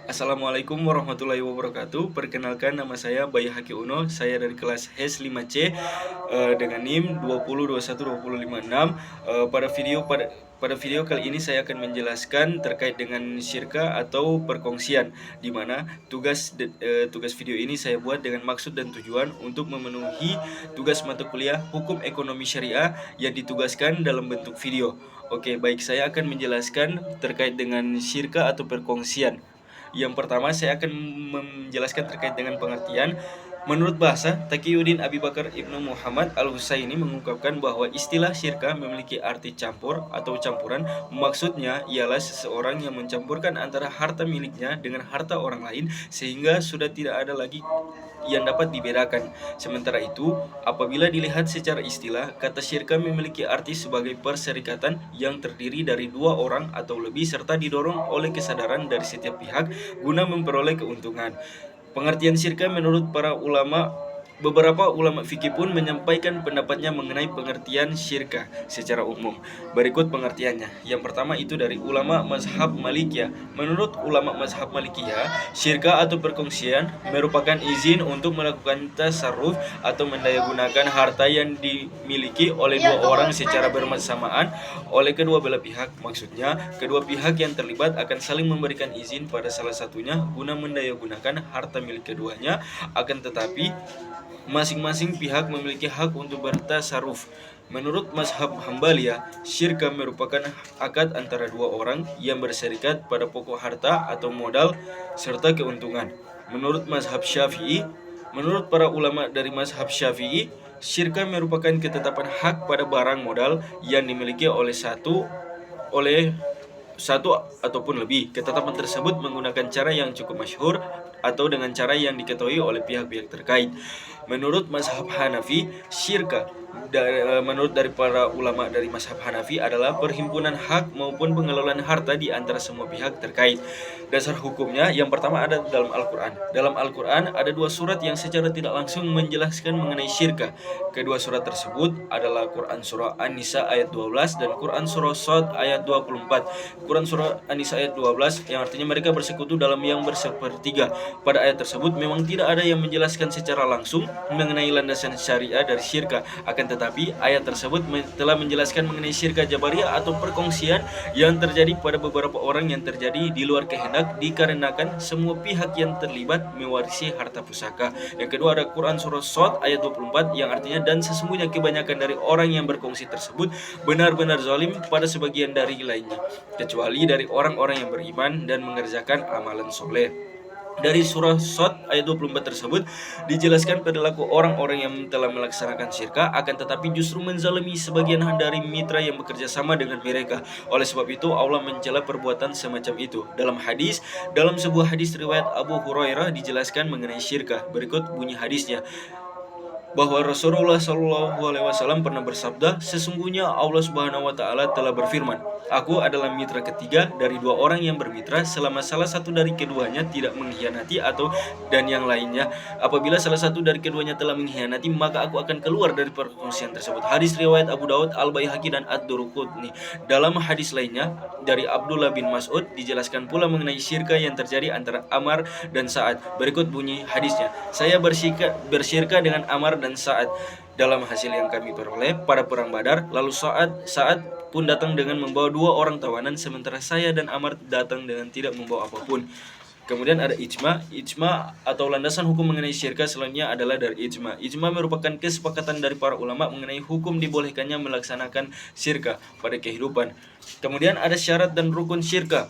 Assalamualaikum warahmatullahi wabarakatuh. Perkenalkan, nama saya Bayi Haki Uno. Saya dari kelas HES 5C dengan NIM 20212056. Pada video kali ini saya akan menjelaskan terkait dengan syirka atau perkongsian, di mana tugas video ini saya buat dengan maksud dan tujuan untuk memenuhi tugas mata kuliah Hukum Ekonomi Syariah yang ditugaskan dalam bentuk video. Oke, baik, saya akan menjelaskan terkait dengan syirka atau perkongsian. Yang pertama, saya akan menjelaskan terkait dengan pengertian. Menurut bahasa, Taqiyuddin Abi Bakar Ibnu Muhammad Al-Husaini mengungkapkan bahwa istilah syirka memiliki arti campur atau campuran. Maksudnya ialah seseorang yang mencampurkan antara harta miliknya dengan harta orang lain sehingga sudah tidak ada lagi yang dapat dibedakan. Sementara itu, apabila dilihat secara istilah, kata syirka memiliki arti sebagai perserikatan yang terdiri dari dua orang atau lebih serta didorong oleh kesadaran dari setiap pihak guna memperoleh keuntungan. Pengertian syirka menurut beberapa ulama fikih pun menyampaikan pendapatnya mengenai pengertian syirka secara umum. Berikut pengertiannya. Yang pertama itu dari ulama mazhab Malikiyah. Menurut ulama mazhab Malikiyah, syirka atau perkongsian merupakan izin untuk melakukan tasarruf atau mendayagunakan harta yang dimiliki oleh dua orang secara bersamaan oleh kedua belah pihak. Maksudnya, kedua pihak yang terlibat akan saling memberikan izin pada salah satunya guna mendayagunakan harta milik keduanya, akan tetapi masing-masing pihak memiliki hak untuk bertasarruf. Menurut mazhab Hambaliyah, syirka merupakan akad antara dua orang yang berserikat pada pokok harta atau modal serta keuntungan. Menurut para ulama dari mazhab Syafi'i, syirka merupakan ketetapan hak pada barang modal yang dimiliki oleh satu ataupun lebih. Ketetapan tersebut menggunakan cara yang cukup masyhur atau dengan cara yang diketahui oleh pihak-pihak terkait. Menurut mazhab Hanafi, syirka menurut dari para ulama dari mazhab Hanafi adalah perhimpunan hak maupun pengelolaan harta di antara semua pihak terkait. Dasar hukumnya yang pertama ada dalam Al-Quran. Dalam Al-Quran ada dua surat yang secara tidak langsung menjelaskan mengenai syirka. Kedua surat tersebut adalah Quran Surah An-Nisa ayat 12 dan Quran Surah Shad ayat 24. Quran Surah An-Nisa ayat 12 yang artinya mereka bersekutu dalam yang bersepertiga. Pada ayat tersebut memang tidak ada yang menjelaskan secara langsung mengenai landasan syariah dari syirka. Akan tetapi ayat tersebut telah menjelaskan mengenai syirka jabariyah atau perkongsian yang terjadi pada beberapa orang yang terjadi di luar kehendak dikarenakan semua pihak yang terlibat mewarisi harta pusaka. Yang kedua ada Quran Surah Shad ayat 24 yang artinya, dan sesungguhnya kebanyakan dari orang yang berkongsi tersebut benar-benar zalim pada sebagian dari lainnya, kecuali dari orang-orang yang beriman dan mengerjakan amalan soleh. Dari surah Shad ayat 24 tersebut dijelaskan perilaku orang-orang yang telah melaksanakan syirka, akan tetapi justru menzalimi sebagian dari mitra yang bekerja sama dengan mereka. Oleh sebab itu Allah mencela perbuatan semacam itu. Dalam sebuah hadis riwayat Abu Hurairah dijelaskan mengenai syirka. Berikut bunyi hadisnya, bahwa Rasulullah SAW pernah bersabda, sesungguhnya Allah Subhanahu Wa Taala telah berfirman, aku adalah mitra ketiga dari dua orang yang bermitra selama salah satu dari keduanya tidak mengkhianati dan yang lainnya. Apabila salah satu dari keduanya telah mengkhianati, maka aku akan keluar dari perkongsian tersebut. Hadis riwayat Abu Daud, Al-Baihaqi dan Ad-Duruqutni. Dalam hadis lainnya dari Abdullah bin Mas'ud dijelaskan pula mengenai syirka yang terjadi antara Amar dan Sa'ad. Berikut bunyi hadisnya, saya bersyirka dengan Amar dan Sa'ad dalam hasil yang kami peroleh pada perang Badar. Lalu Sa'ad pun datang dengan membawa dua orang tawanan, sementara saya dan Amar datang dengan tidak membawa apapun. Kemudian ada ijma atau landasan hukum mengenai syirka selanjutnya adalah dari ijma. Ijma merupakan kesepakatan dari para ulama mengenai hukum dibolehkannya melaksanakan syirka pada kehidupan. Kemudian ada syarat dan rukun syirka.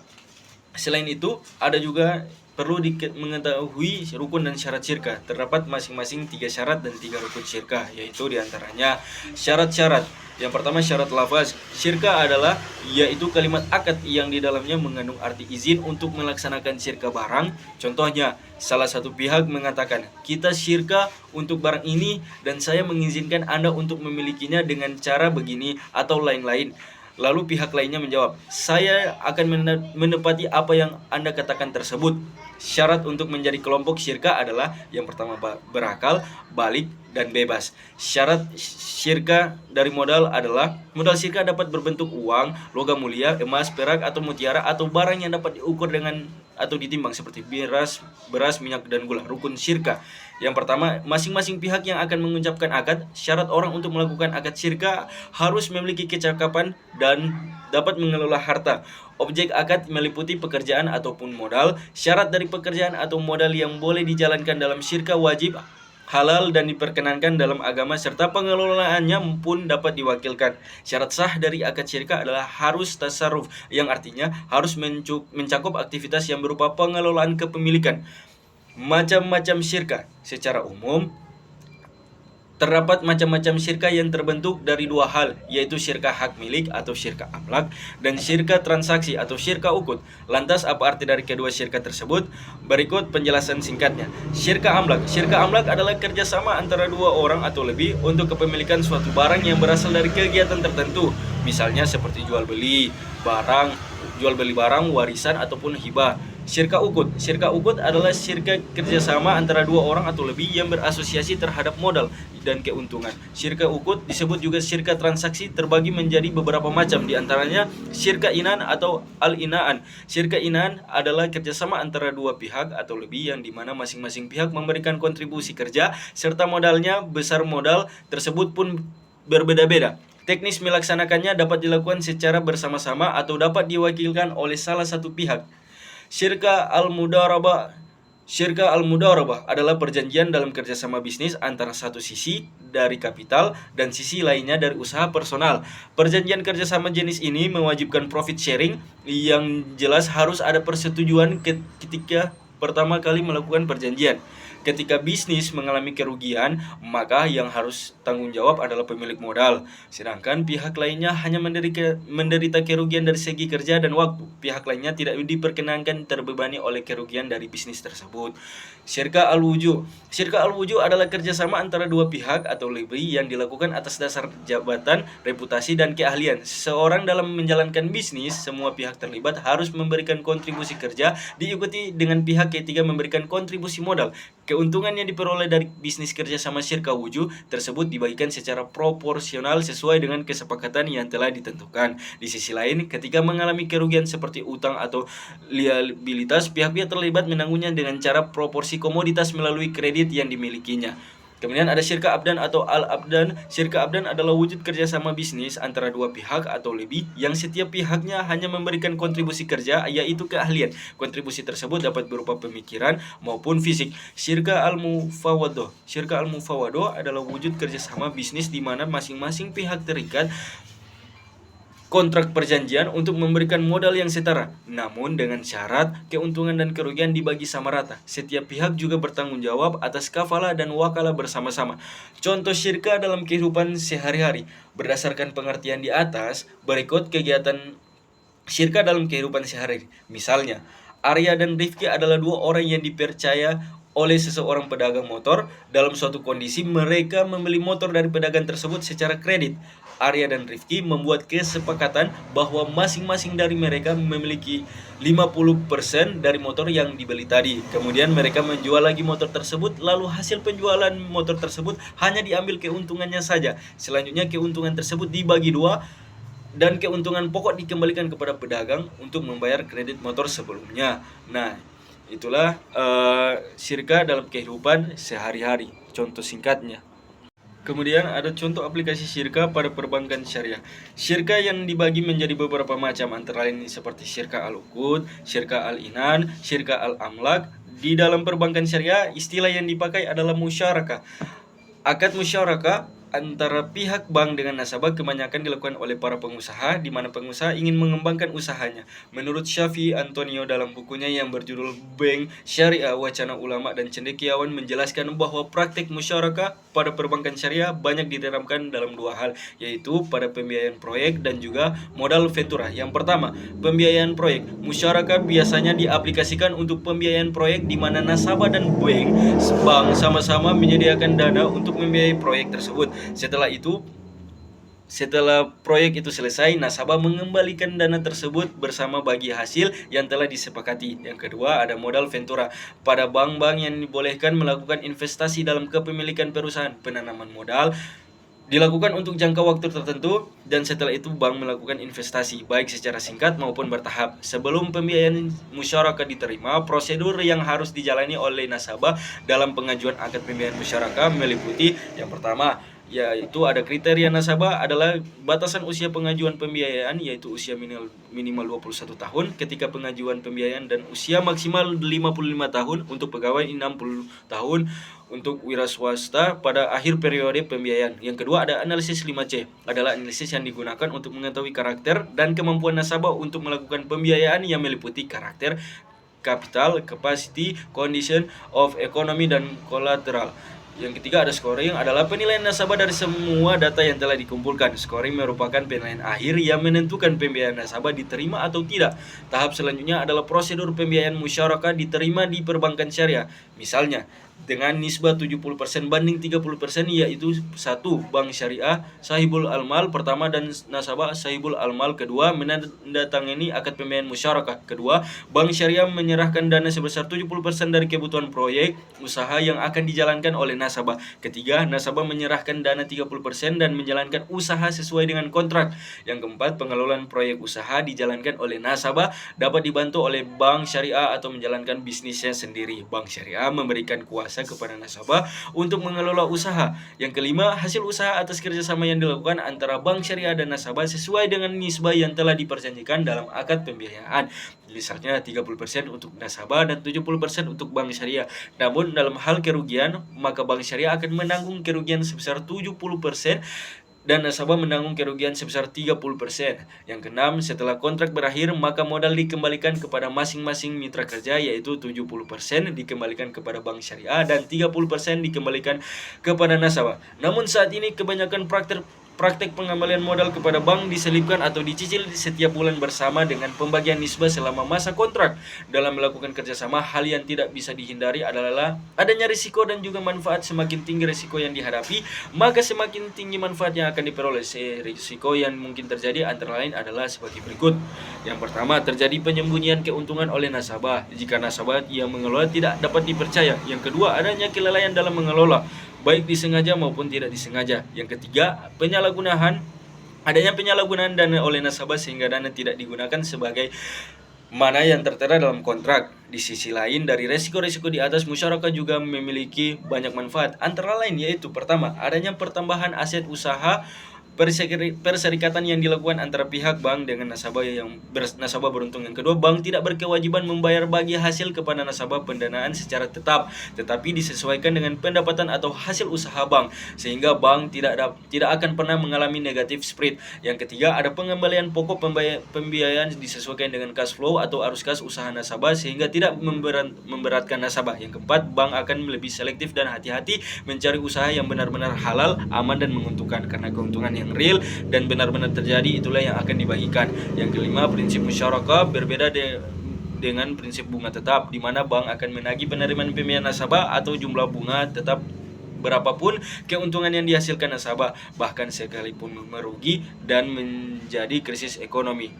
Selain itu, ada juga perlu mengetahui rukun dan syarat syirka. Terdapat masing-masing 3 syarat dan 3 rukun syirka, yaitu diantaranya syarat-syarat. Yang pertama syarat lafaz. Syirka adalah yaitu kalimat akad yang di dalamnya mengandung arti izin untuk melaksanakan syirka barang. Contohnya, salah satu pihak mengatakan, kita syirka untuk barang ini dan saya mengizinkan Anda untuk memilikinya dengan cara begini atau lain-lain. Lalu pihak lainnya menjawab, saya akan menepati apa yang Anda katakan tersebut. Syarat untuk menjadi kelompok syirka adalah yang pertama berakal, balik, dan bebas. Syarat syirka dari modal adalah modal syirka dapat berbentuk uang, logam mulia, emas, perak, atau mutiara, atau barang yang dapat diukur dengan atau ditimbang seperti beras, minyak, dan gula. Rukun syirka. Yang pertama, masing-masing pihak yang akan mengucapkan akad. Syarat orang untuk melakukan akad syirka harus memiliki kecakapan dan dapat mengelola harta. Objek akad meliputi pekerjaan ataupun modal. Syarat dari pekerjaan atau modal yang boleh dijalankan dalam syirka wajib, halal, dan diperkenankan dalam agama, serta pengelolaannya pun dapat diwakilkan. Syarat sah dari akad syirka adalah harus tasarruf, yang artinya harus mencakup aktivitas yang berupa pengelolaan kepemilikan. Macam-macam syirka. Secara umum, terdapat macam-macam syirka yang terbentuk dari dua hal, yaitu syirka hak milik atau syirka amlak, dan syirka transaksi atau syirka ukut. Lantas apa arti dari kedua syirka tersebut? Berikut penjelasan singkatnya. Syirka amlak. Syirka amlak adalah kerjasama antara dua orang atau lebih untuk kepemilikan suatu barang yang berasal dari kegiatan tertentu, misalnya seperti jual beli barang, warisan, ataupun hibah. Syirka ukut. Syirka ukut adalah syirka kerjasama antara dua orang atau lebih yang berasosiasi terhadap modal dan keuntungan. Syirka ukut disebut juga syirka transaksi, terbagi menjadi beberapa macam, diantaranya syirka inan atau al-inaan. Syirka inan adalah kerjasama antara dua pihak atau lebih yang dimana masing-masing pihak memberikan kontribusi kerja serta modalnya. Besar modal tersebut pun berbeda-beda. Teknis melaksanakannya dapat dilakukan secara bersama-sama atau dapat diwakilkan oleh salah satu pihak. Syirka al-mudarabah. Syirka al-mudarabah adalah perjanjian dalam kerjasama bisnis antara satu sisi dari kapital dan sisi lainnya dari usaha personal. Perjanjian kerjasama jenis ini mewajibkan profit sharing, yang jelas harus ada persetujuan ketika pertama kali melakukan perjanjian. Ketika bisnis mengalami kerugian, maka yang harus tanggung jawab adalah pemilik modal, sedangkan pihak lainnya hanya menderita kerugian dari segi kerja dan waktu. Pihak lainnya tidak diperkenankan terbebani oleh kerugian dari bisnis tersebut. Syirka al-wuju. Syirka al-wuju adalah kerjasama antara dua pihak atau lebih yang dilakukan atas dasar jabatan, reputasi, dan keahlian seseorang dalam menjalankan bisnis. Semua pihak terlibat harus memberikan kontribusi kerja, diikuti dengan pihak ketiga memberikan kontribusi modal. Keuntungan yang diperoleh dari bisnis kerjasama syirka wuju tersebut dibagikan secara proporsional sesuai dengan kesepakatan yang telah ditentukan. Di sisi lain, ketika mengalami kerugian seperti utang atau liabilitas, pihak-pihak terlibat menanggungnya dengan cara proporsi komoditas melalui kredit yang dimilikinya. Kemudian ada syirka abdan atau al-abdan. Syirka abdan adalah wujud kerjasama bisnis antara dua pihak atau lebih yang setiap pihaknya hanya memberikan kontribusi kerja, yaitu keahlian. Kontribusi tersebut dapat berupa pemikiran maupun fisik. Syirka al-mufawadoh. Syirka al-mufawadoh adalah wujud kerjasama bisnis di mana masing-masing pihak terikat kontrak perjanjian untuk memberikan modal yang setara, namun dengan syarat keuntungan dan kerugian dibagi sama rata. Setiap pihak juga bertanggung jawab atas kafalah dan wakalah bersama-sama. Contoh syirka dalam kehidupan sehari-hari. Berdasarkan pengertian di atas, berikut kegiatan syirka dalam kehidupan sehari-hari. Misalnya, Arya dan Rifki adalah dua orang yang dipercaya oleh seseorang pedagang motor. Dalam suatu kondisi, mereka membeli motor dari pedagang tersebut secara kredit. Arya dan Rifki membuat kesepakatan bahwa masing-masing dari mereka memiliki 50% dari motor yang dibeli tadi. Kemudian mereka menjual lagi motor tersebut, lalu hasil penjualan motor tersebut hanya diambil keuntungannya saja. Selanjutnya keuntungan tersebut dibagi dua dan keuntungan pokok dikembalikan kepada pedagang untuk membayar kredit motor sebelumnya. Nah, itulah syirka dalam kehidupan sehari-hari, contoh singkatnya. Kemudian ada contoh aplikasi syirka pada perbankan syariah. Syirka yang dibagi menjadi beberapa macam, antara lain seperti syirka al-uqud, syirka al-inan, syirka al-amlak. Di dalam perbankan syariah, istilah yang dipakai adalah musyarakah. Akad musyarakah antara pihak bank dengan nasabah kebanyakan dilakukan oleh para pengusaha, di mana pengusaha ingin mengembangkan usahanya. Menurut Syafi'i Antonio dalam bukunya yang berjudul Bank Syariah Wacana Ulama dan Cendekiawan menjelaskan bahwa praktik musyarakah pada perbankan syariah banyak diterapkan dalam dua hal, yaitu pada pembiayaan proyek dan juga modal ventura. Yang pertama, pembiayaan proyek. Musyarakah biasanya diaplikasikan untuk pembiayaan proyek di mana nasabah dan bank sama-sama menyediakan dana untuk membiayai proyek tersebut. Setelah itu, Setelah proyek itu selesai, nasabah mengembalikan dana tersebut bersama bagi hasil yang telah disepakati. Yang kedua, ada modal ventura. Pada bank-bank yang dibolehkan melakukan investasi dalam kepemilikan perusahaan, penanaman modal dilakukan untuk jangka waktu tertentu, dan setelah itu bank melakukan investasi baik secara singkat maupun bertahap. Sebelum pembiayaan musyarakah diterima, prosedur yang harus dijalani oleh nasabah dalam pengajuan akad pembiayaan musyarakah meliputi yang pertama, yaitu ada kriteria nasabah adalah batasan usia pengajuan pembiayaan, yaitu usia minimal 21 tahun ketika pengajuan pembiayaan, dan usia maksimal 55 tahun untuk pegawai, 60 tahun untuk wira swasta pada akhir periode pembiayaan. Yang kedua, ada analisis 5C, adalah analisis yang digunakan untuk mengetahui karakter dan kemampuan nasabah untuk melakukan pembiayaan yang meliputi karakter, capital, capacity, condition of economy, dan collateral. Yang ketiga, ada scoring, adalah penilaian nasabah dari semua data yang telah dikumpulkan. Scoring merupakan penilaian akhir yang menentukan pembiayaan nasabah diterima atau tidak. Tahap selanjutnya adalah prosedur pembiayaan musyarakah diterima di perbankan syariah. Misalnya, dengan nisbah 70% banding 30%, yaitu 1. Bank syariah sahibul almal pertama dan nasabah sahibul almal kedua menandatangani akad pembiayaan musyarakah. Kedua, bank syariah menyerahkan dana sebesar 70% dari kebutuhan proyek usaha yang akan dijalankan oleh nasabah. Ketiga, nasabah menyerahkan dana 30% dan menjalankan usaha sesuai dengan kontrak. Yang keempat, pengelolaan proyek usaha dijalankan oleh nasabah dapat dibantu oleh bank syariah atau menjalankan bisnisnya sendiri. Bank syariah memberikan kuasa kepada nasabah untuk mengelola usaha. Yang kelima, hasil usaha atas kerjasama yang dilakukan antara bank syariah dan nasabah sesuai dengan nisbah yang telah diperjanjikan dalam akad pembiayaan. Misalnya 30% untuk nasabah dan 70% untuk bank syariah. Namun dalam hal kerugian, maka bank syariah akan menanggung kerugian sebesar 70% dan nasabah menanggung kerugian sebesar 30%. Yang keenam, setelah kontrak berakhir, maka modal dikembalikan kepada masing-masing mitra kerja, yaitu 70% dikembalikan kepada bank syariah dan 30% dikembalikan kepada nasabah. Namun saat ini kebanyakan praktek pengembalian modal kepada bank diselipkan atau dicicil di setiap bulan bersama dengan pembagian nisbah selama masa kontrak. Dalam melakukan kerjasama, hal yang tidak bisa dihindari adalah adanya risiko dan juga manfaat. Semakin tinggi risiko yang dihadapi, maka semakin tinggi manfaat yang akan diperoleh. Risiko yang mungkin terjadi antara lain adalah sebagai berikut. Yang pertama, terjadi penyembunyian keuntungan oleh nasabah jika nasabah yang mengelola tidak dapat dipercaya. Yang kedua, adanya kelalaian dalam mengelola, baik disengaja maupun tidak disengaja. Yang ketiga, adanya penyalahgunaan dana oleh nasabah sehingga dana tidak digunakan sebagai mana yang tertera dalam kontrak. Di sisi lain, dari resiko-resiko di atas, musyarakah juga memiliki banyak manfaat. Antara lain yaitu pertama, adanya pertambahan aset usaha, perserikatan yang dilakukan antara pihak bank dengan nasabah nasabah beruntung. Yang kedua, bank tidak berkewajiban membayar bagi hasil kepada nasabah pendanaan secara tetap, tetapi disesuaikan dengan pendapatan atau hasil usaha bank, sehingga bank tidak akan pernah mengalami negatif spread. Yang ketiga, ada pengembalian pokok pembiayaan disesuaikan dengan cash flow atau arus kas usaha nasabah sehingga tidak memberatkan nasabah. Yang keempat, bank akan lebih selektif dan hati-hati mencari usaha yang benar-benar halal, aman, dan menguntungkan, karena keuntungan yang real dan benar-benar terjadi itulah yang akan dibagikan. Yang kelima, prinsip musyarakah berbeda dengan prinsip bunga tetap, di mana bank akan menagih penerimaan pembiayaan nasabah atau jumlah bunga tetap berapapun keuntungan yang dihasilkan nasabah, bahkan sekalipun merugi dan menjadi krisis ekonomi.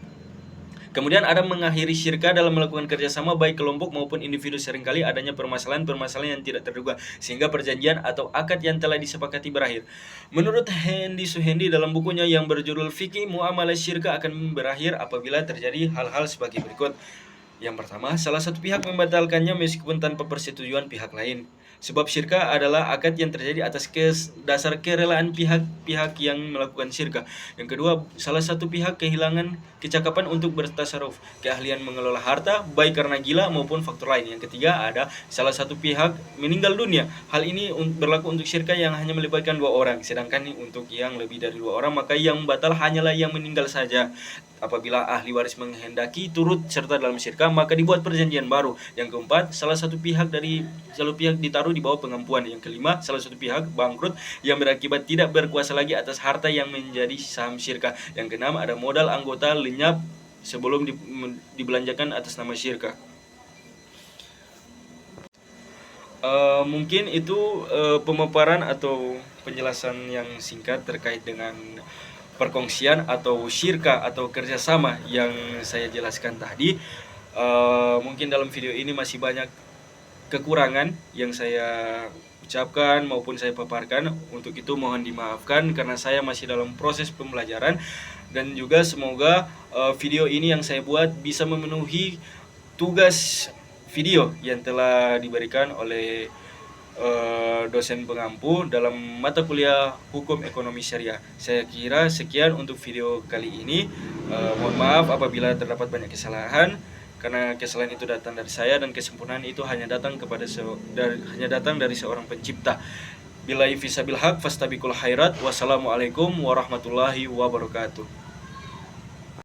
Kemudian ada mengakhiri syirka dalam melakukan kerjasama baik kelompok maupun individu. Seringkali adanya permasalahan yang tidak terduga sehingga perjanjian atau akad yang telah disepakati berakhir. Menurut Hendy Suhendi dalam bukunya yang berjudul Fikih Muamalah Syirka akan berakhir apabila terjadi hal-hal sebagai berikut. Yang pertama, salah satu pihak membatalkannya meskipun tanpa persetujuan pihak lain. Sebab syirka adalah akad yang terjadi atas dasar kerelaan pihak-pihak yang melakukan syirka. Yang kedua, salah satu pihak kehilangan kecakapan untuk bertasarruf, keahlian mengelola harta, baik karena gila maupun faktor lain. Yang ketiga, ada salah satu pihak meninggal dunia. Hal ini berlaku untuk syirka yang hanya melibatkan 2 orang, sedangkan untuk yang lebih dari 2 orang, maka yang batal hanyalah yang meninggal saja. Apabila ahli waris menghendaki turut serta dalam syirka, maka dibuat perjanjian baru. Yang keempat, salah satu pihak ditaruh di bawah pengampuan. Yang kelima, salah satu pihak bangkrut yang berakibat tidak berkuasa lagi atas harta yang menjadi saham syirka. Yang keenam, ada modal anggota lenyap sebelum dibelanjakan atas nama syirka. Mungkin itu pemaparan atau penjelasan yang singkat terkait dengan perkongsian atau syirka atau kerjasama yang saya jelaskan tadi. Mungkin dalam video ini masih banyak kekurangan yang saya ucapkan maupun saya paparkan. Untuk itu mohon dimaafkan karena saya masih dalam proses pembelajaran, dan juga semoga video ini yang saya buat bisa memenuhi tugas video yang telah diberikan oleh dosen pengampu dalam mata kuliah Hukum Ekonomi Syariah. Saya kira sekian untuk video kali ini. Mohon maaf apabila terdapat banyak kesalahan, karena kesalahan itu datang dari saya dan kesempurnaan itu hanya datang dari seorang pencipta. Billahi fisabil haq fastabiqul khairat. Wassalamualaikum warahmatullahi wabarakatuh.